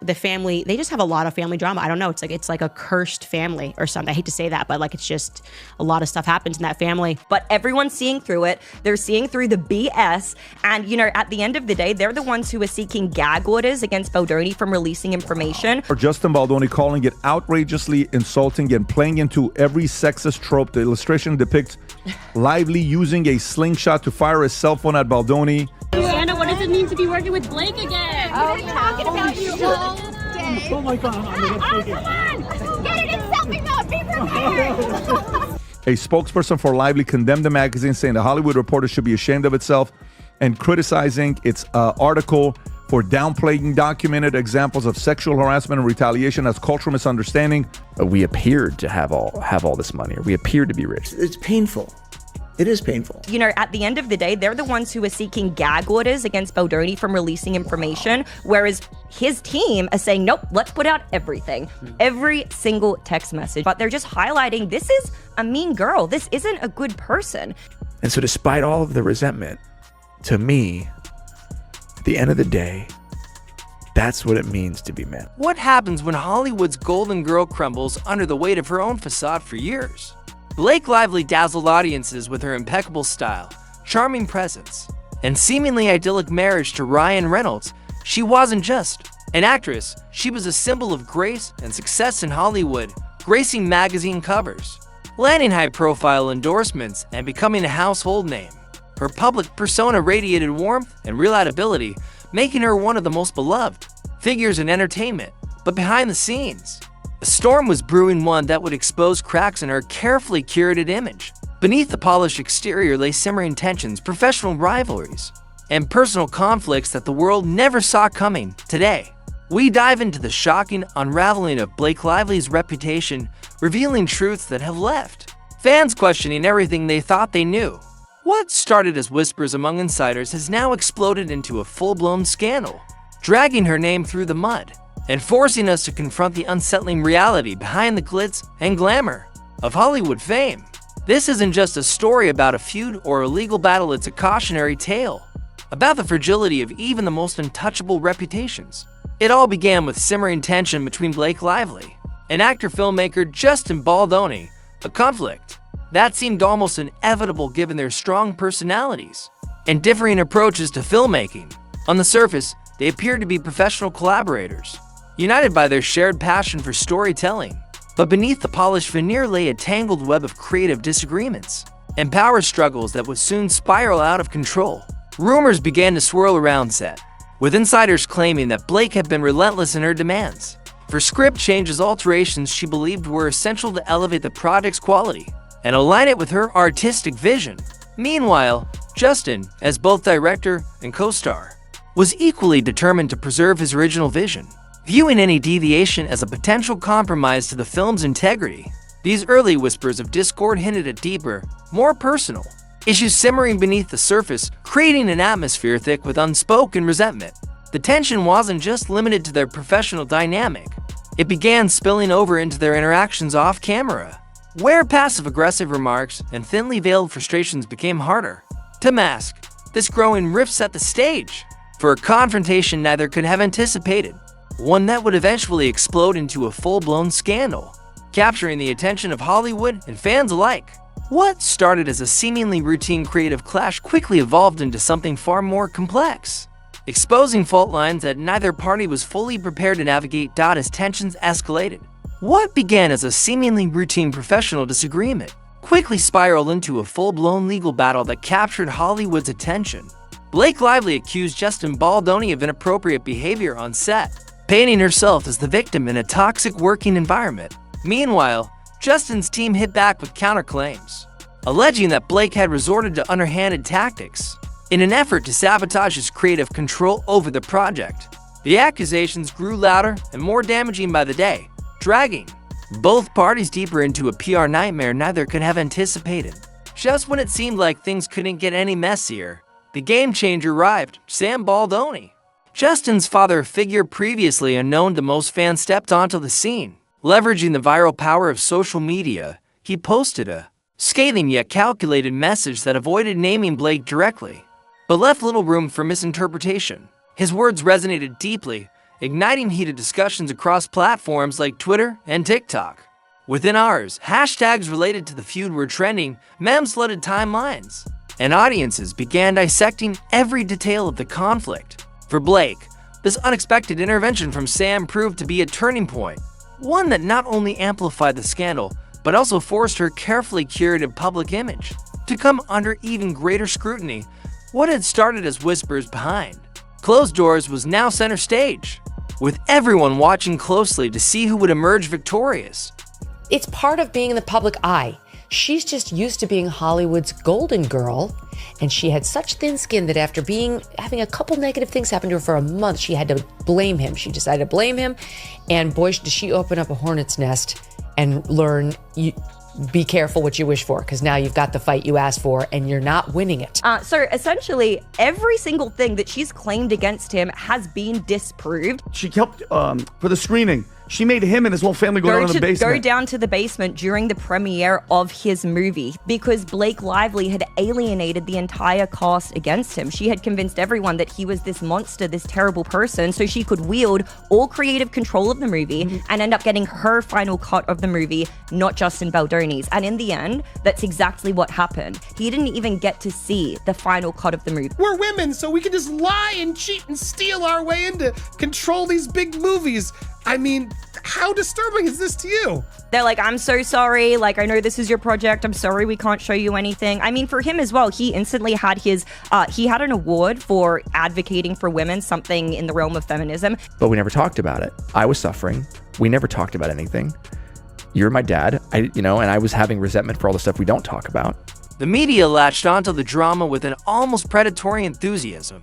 the family, they just have a lot of family drama. I don't know. It's like a cursed family or something. I hate to say that, but like it's just a lot of stuff happens in that family. But everyone's seeing through it. They're seeing through the BS. And, you know, at the end of the day, they're the ones who are seeking gag orders against Baldoni from releasing information. Or Justin Baldoni calling it outrageously insulting and playing into every sexist trope. The illustration depicts Lively using a slingshot to fire a cell phone at Baldoni. Anna, what does it mean to be working with Blake again? Oh, we're talking about you all day. Oh my God. Come on! Get it in selfie mode! Be prepared! A spokesperson for Lively condemned the magazine, saying the Hollywood Reporter should be ashamed of itself and criticizing its article for downplaying documented examples of sexual harassment and retaliation as cultural misunderstanding. We appeared to have all this money, or we appeared to be rich. It's painful. It is painful. You know, at the end of the day, they're the ones who are seeking gag orders against Baldoni from releasing information, whereas his team is saying, nope, let's put out everything, every single text message. But they're just highlighting, this is a mean girl. This isn't a good person. And so despite all of the resentment, to me, at the end of the day, that's what it means to be men. What happens when Hollywood's golden girl crumbles under the weight of her own facade for years? Blake Lively dazzled audiences with her impeccable style, charming presence, and seemingly idyllic marriage to Ryan Reynolds. She wasn't just an actress, she was a symbol of grace and success in Hollywood, gracing magazine covers, landing high-profile endorsements, and becoming a household name. Her public persona radiated warmth and relatability, making her one of the most beloved figures in entertainment. But behind the scenes, a storm was brewing, one that would expose cracks in her carefully curated image. Beneath the polished exterior lay simmering tensions, professional rivalries, and personal conflicts that the world never saw coming. Today, we dive into the shocking unraveling of Blake Lively's reputation, revealing truths that have left fans questioning everything they thought they knew. What started as whispers among insiders has now exploded into a full-blown scandal, dragging her name through the mud and forcing us to confront the unsettling reality behind the glitz and glamour of Hollywood fame. This isn't just a story about a feud or a legal battle, it's a cautionary tale about the fragility of even the most untouchable reputations. It all began with simmering tension between Blake Lively and actor-filmmaker Justin Baldoni, a conflict that seemed almost inevitable given their strong personalities and differing approaches to filmmaking. On the surface, they appeared to be professional collaborators, united by their shared passion for storytelling. But beneath the polished veneer lay a tangled web of creative disagreements and power struggles that would soon spiral out of control. Rumors began to swirl around set, with insiders claiming that Blake had been relentless in her demands for script changes, alterations she believed were essential to elevate the project's quality and align it with her artistic vision. Meanwhile, Justin, as both director and co-star, was equally determined to preserve his original vision, viewing any deviation as a potential compromise to the film's integrity. These early whispers of discord hinted at deeper, more personal issues simmering beneath the surface, creating an atmosphere thick with unspoken resentment. The tension wasn't just limited to their professional dynamic. It began spilling over into their interactions off-camera, where passive-aggressive remarks and thinly veiled frustrations became harder to mask. This growing rift set the stage for a confrontation neither could have anticipated, one that would eventually explode into a full-blown scandal, capturing the attention of Hollywood and fans alike. What started as a seemingly routine creative clash quickly evolved into something far more complex, exposing fault lines that neither party was fully prepared to navigate. As tensions escalated, what began as a seemingly routine professional disagreement quickly spiraled into a full-blown legal battle that captured Hollywood's attention. Blake Lively accused Justin Baldoni of inappropriate behavior on set, painting herself as the victim in a toxic working environment. Meanwhile, Justin's team hit back with counterclaims, alleging that Blake had resorted to underhanded tactics in an effort to sabotage his creative control over the project. The accusations grew louder and more damaging by the day, dragging both parties deeper into a PR nightmare neither could have anticipated. Just when it seemed like things couldn't get any messier, the game changer arrived. Sam Baldoni, Justin's father figure previously unknown to most fans, stepped onto the scene. Leveraging the viral power of social media, he posted a scathing yet calculated message that avoided naming Blake directly, but left little room for misinterpretation. His words resonated deeply, igniting heated discussions across platforms like Twitter and TikTok. Within hours, hashtags related to the feud were trending, memes flooded timelines, and audiences began dissecting every detail of the conflict. For Blake, this unexpected intervention from Sam proved to be a turning point, one that not only amplified the scandal, but also forced her carefully curated public image to come under even greater scrutiny. What had started as whispers behind closed doors was now center stage, with everyone watching closely to see who would emerge victorious. It's part of being in the public eye. She's just used to being Hollywood's golden girl, and she had such thin skin that after having a couple negative things happen to her for a month, she had to blame him. She decided to blame him, and boy, did she open up a hornet's nest and learn, be careful what you wish for, because now you've got the fight you asked for, and you're not winning it. So essentially, every single thing that she's claimed against him has been disproved. She helped for the screening. She made him and his whole family go down to the basement. Go down to the basement during the premiere of his movie because Blake Lively had alienated the entire cast against him. She had convinced everyone that he was this monster, this terrible person, so she could wield all creative control of the movie and end up getting her final cut of the movie, not Justin Baldoni's. And in the end, that's exactly what happened. He didn't even get to see the final cut of the movie. We're women, so we can just lie and cheat and steal our way into control these big movies. I mean, how disturbing is this to you? They're like, I'm so sorry. Like, I know this is your project. I'm sorry we can't show you anything. I mean, for him as well, he instantly had he had an award for advocating for women, something in the realm of feminism. But we never talked about it. I was suffering. We never talked about anything. You're my dad, and I was having resentment for all the stuff we don't talk about. The media latched onto the drama with an almost predatory enthusiasm,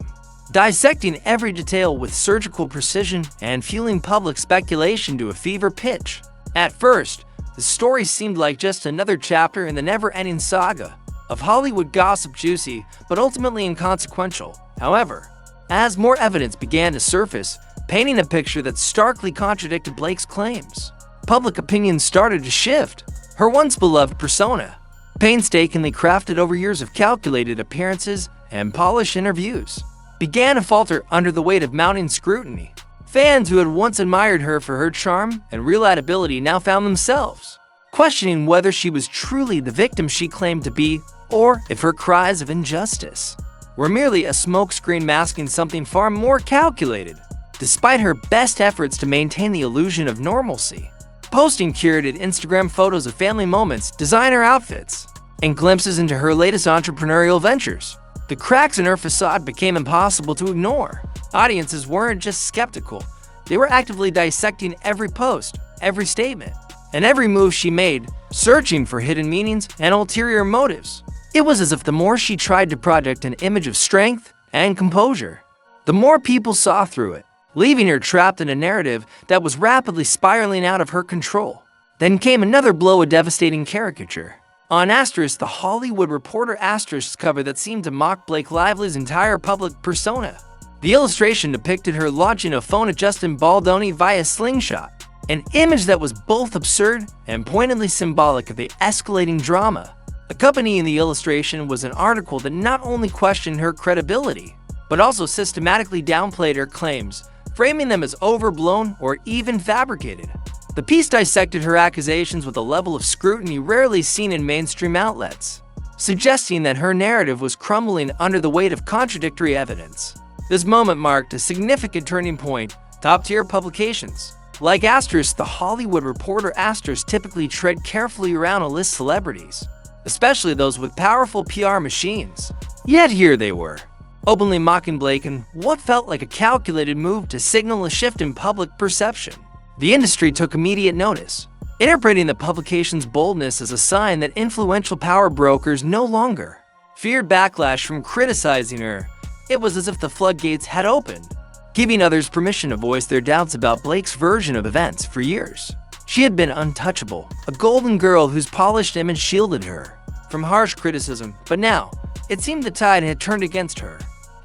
dissecting every detail with surgical precision and fueling public speculation to a fever pitch. At first, the story seemed like just another chapter in the never-ending saga of Hollywood gossip, juicy but ultimately inconsequential. However, as more evidence began to surface, painting a picture that starkly contradicted Blake's claims, public opinion started to shift. Her once beloved persona, painstakingly crafted over years of calculated appearances and polished interviews, began to falter under the weight of mounting scrutiny. Fans who had once admired her for her charm and relatability now found themselves questioning whether she was truly the victim she claimed to be, or if her cries of injustice were merely a smokescreen masking something far more calculated. Despite her best efforts to maintain the illusion of normalcy, posting curated Instagram photos of family moments, designer outfits, and glimpses into her latest entrepreneurial ventures, the cracks in her facade became impossible to ignore. Audiences weren't just skeptical, they were actively dissecting every post, every statement, and every move she made, searching for hidden meanings and ulterior motives. It was as if the more she tried to project an image of strength and composure, the more people saw through it, leaving her trapped in a narrative that was rapidly spiraling out of her control. Then came another blow of devastating caricature. On Asterisk, the Hollywood Reporter Asterisk cover that seemed to mock Blake Lively's entire public persona. The illustration depicted her launching a phone at Justin Baldoni via slingshot, an image that was both absurd and pointedly symbolic of the escalating drama. Accompanying the illustration was an article that not only questioned her credibility, but also systematically downplayed her claims, framing them as overblown or even fabricated. The piece dissected her accusations with a level of scrutiny rarely seen in mainstream outlets, suggesting that her narrative was crumbling under the weight of contradictory evidence. This moment marked a significant turning point. Top-tier publications, like Asterisk, the Hollywood Reporter Asterisk, typically tread carefully around A-list celebrities, especially those with powerful PR machines. Yet here they were, openly mocking Blake in what felt like a calculated move to signal a shift in public perception. The industry took immediate notice, interpreting the publication's boldness as a sign that influential power brokers no longer feared backlash from criticizing her. It was as if the floodgates had opened, giving others permission to voice their doubts about Blake's version of events. For years, she had been untouchable, a golden girl whose polished image shielded her from harsh criticism, but now, it seemed the tide had turned against her,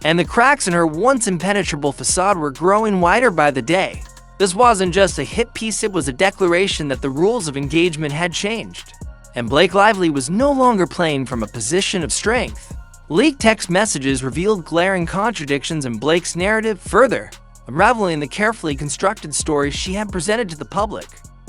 and the cracks in her once impenetrable facade were growing wider by the day. This wasn't just a hit piece, it was a declaration that the rules of engagement had changed, and Blake Lively was no longer playing from a position of strength. Leaked text messages revealed glaring contradictions in Blake's narrative. Further, unraveling the carefully constructed story she had presented to the public.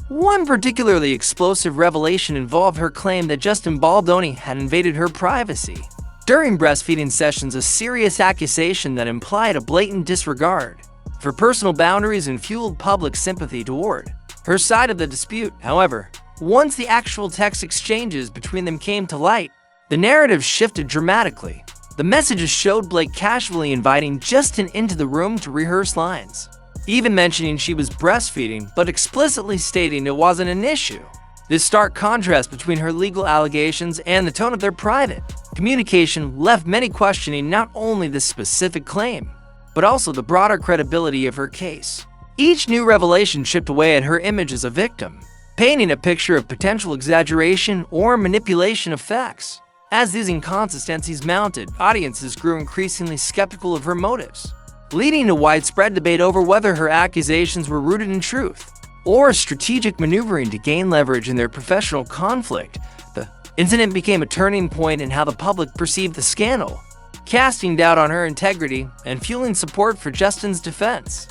One particularly explosive revelation involved her claim that Justin Baldoni had invaded her privacy during breastfeeding sessions, a serious accusation that implied a blatant disregard for personal boundaries and fueled public sympathy toward her side of the dispute. However, once the actual text exchanges between them came to light, the narrative shifted dramatically. The messages showed Blake casually inviting Justin into the room to rehearse lines, even mentioning she was breastfeeding, but explicitly stating it wasn't an issue. This stark contrast between her legal allegations and the tone of their private communication left many questioning not only this specific claim, but also the broader credibility of her case. Each new revelation chipped away at her image as a victim, painting a picture of potential exaggeration or manipulation of facts. As these inconsistencies mounted, audiences grew increasingly skeptical of her motives, leading to widespread debate over whether her accusations were rooted in truth or strategic maneuvering to gain leverage in their professional conflict. The incident became a turning point in how the public perceived the scandal, casting doubt on her integrity and fueling support for Justin's defense.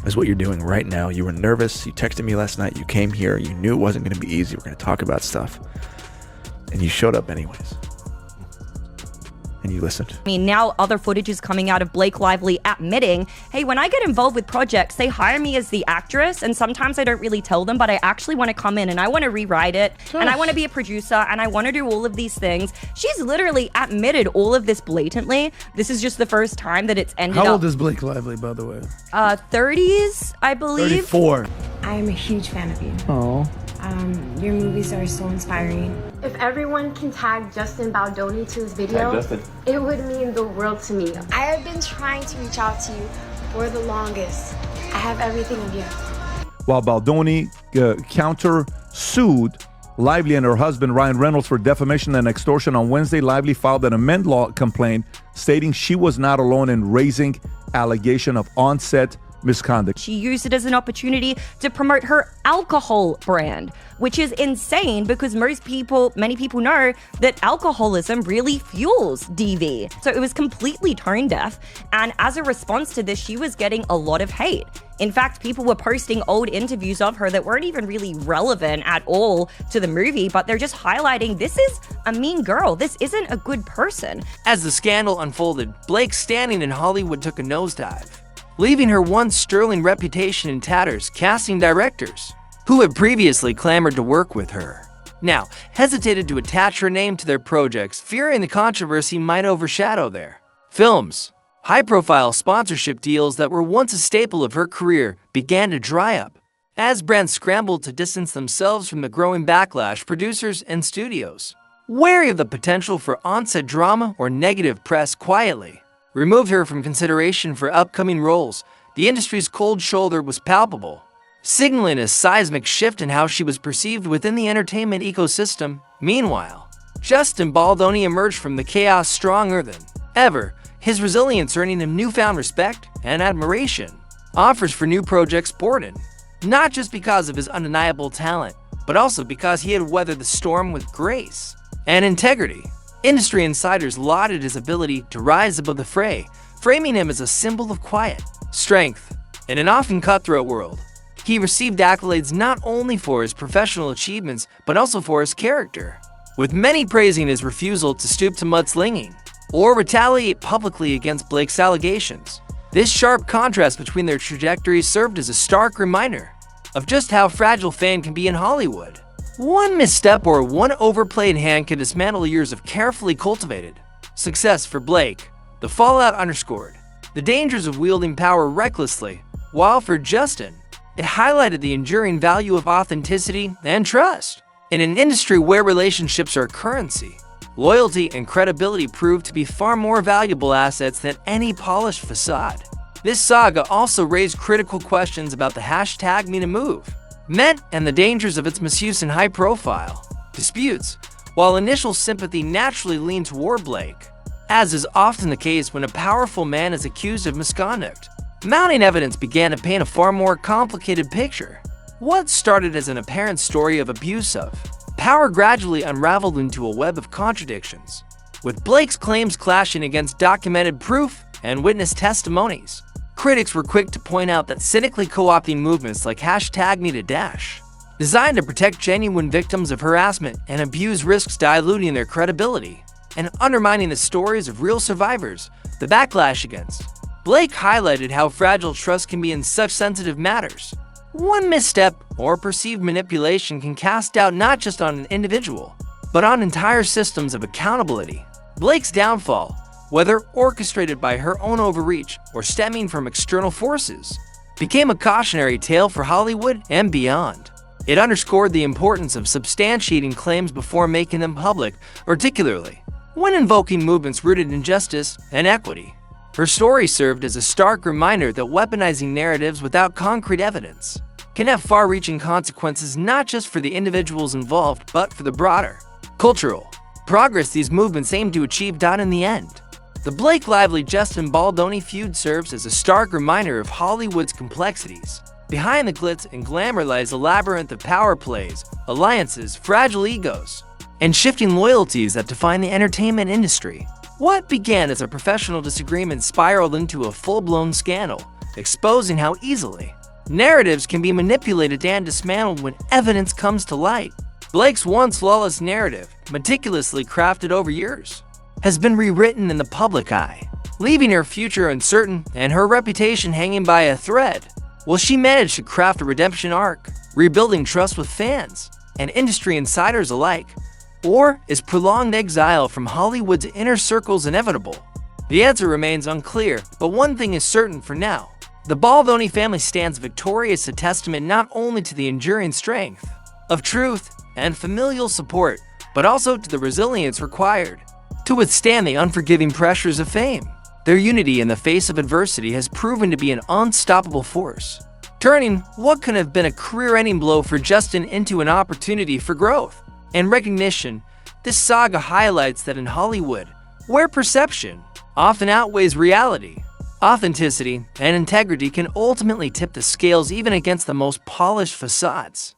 Is what you're doing right now. You were nervous. You texted me last night. You came here. You knew it wasn't going to be easy. We're going to talk about stuff. And you showed up anyways. And you listened. I mean, now other footage is coming out of Blake Lively admitting, hey, when I get involved with projects, they hire me as the actress, and sometimes I don't really tell them, but I actually want to come in and I want to rewrite it, and I want to be a producer, and I want to do all of these things. She's literally admitted all of this blatantly. This is just the first time that it's ended up. How old is Blake Lively, by the way? 30s, I believe. 34. I am a huge fan of you. Oh. Your movies are so inspiring. If everyone can tag Justin Baldoni to his video, it would mean the world to me. I have been trying to reach out to you for the longest. I have everything of you. While Baldoni counter-sued Lively and her husband Ryan Reynolds for defamation and extortion on Wednesday, Lively filed an amend law complaint stating she was not alone in raising allegation of on-set misconduct. She used it as an opportunity to promote her alcohol brand, which is insane because many people know that alcoholism really fuels DV. So it was completely tone deaf. And as a response to this, she was getting a lot of hate. In fact, people were posting old interviews of her that weren't even really relevant at all to the movie, but they're just highlighting this is a mean girl. This isn't a good person. As the scandal unfolded, Blake's standing in Hollywood took a nosedive, leaving her once sterling reputation in tatters. Casting directors who had previously clamored to work with her now hesitated to attach her name to their projects, fearing the controversy might overshadow their films. High-profile sponsorship deals that were once a staple of her career began to dry up as brands scrambled to distance themselves from the growing backlash. Producers and studios, wary of the potential for on-set drama or negative press, quietly removed her from consideration for upcoming roles. The industry's cold shoulder was palpable, signaling a seismic shift in how she was perceived within the entertainment ecosystem. Meanwhile, Justin Baldoni emerged from the chaos stronger than ever, his resilience earning him newfound respect and admiration. Offers for new projects poured in, not just because of his undeniable talent, but also because he had weathered the storm with grace and integrity. Industry insiders lauded his ability to rise above the fray, framing him as a symbol of quiet strength in an often cutthroat world. He received accolades not only for his professional achievements, but also for his character, with many praising his refusal to stoop to mudslinging or retaliate publicly against Blake's allegations. This sharp contrast between their trajectories served as a stark reminder of just how fragile fame can be in Hollywood. One misstep or one overplayed hand can dismantle years of carefully cultivated success. For Blake, the fallout underscored the dangers of wielding power recklessly, while for Justin, it highlighted the enduring value of authenticity and trust. In an industry where relationships are currency, loyalty and credibility proved to be far more valuable assets than any polished facade. This saga also raised critical questions about the hashtag #MeToMove meant and the dangers of its misuse in high-profile disputes. While initial sympathy naturally leaned toward Blake, as is often the case when a powerful man is accused of misconduct, mounting evidence began to paint a far more complicated picture. What started as an apparent story of abuse of power gradually unraveled into a web of contradictions, with Blake's claims clashing against documented proof and witness testimonies, critics were quick to point out that cynically co-opting movements like #NeedADash, designed to protect genuine victims of harassment and abuse, risks diluting their credibility and undermining the stories of real survivors. The backlash against Blake highlighted how fragile trust can be in such sensitive matters. One misstep or perceived manipulation can cast doubt not just on an individual, but on entire systems of accountability. Blake's downfall, whether orchestrated by her own overreach or stemming from external forces, became a cautionary tale for Hollywood and beyond. It underscored the importance of substantiating claims before making them public, particularly when invoking movements rooted in justice and equity. Her story served as a stark reminder that weaponizing narratives without concrete evidence can have far-reaching consequences not just for the individuals involved, but for the broader cultural progress these movements aim to achieve. In the end, the Blake Lively-Justin Baldoni feud serves as a stark reminder of Hollywood's complexities. Behind the glitz and glamour lies a labyrinth of power plays, alliances, fragile egos, and shifting loyalties that define the entertainment industry. What began as a professional disagreement spiraled into a full-blown scandal, exposing how easily narratives can be manipulated and dismantled when evidence comes to light. Blake's once flawless narrative, meticulously crafted over years, has been rewritten in the public eye, leaving her future uncertain and her reputation hanging by a thread. Will she manage to craft a redemption arc, rebuilding trust with fans and industry insiders alike? Or is prolonged exile from Hollywood's inner circles inevitable? The answer remains unclear, but one thing is certain for now. The Baldoni family stands victorious, a testament not only to the enduring strength of truth and familial support, but also to the resilience required to withstand the unforgiving pressures of fame. Their unity in the face of adversity has proven to be an unstoppable force, turning what could have been a career-ending blow for Justin into an opportunity for growth and recognition. This saga highlights that in Hollywood, where perception often outweighs reality, authenticity and integrity can ultimately tip the scales even against the most polished facades.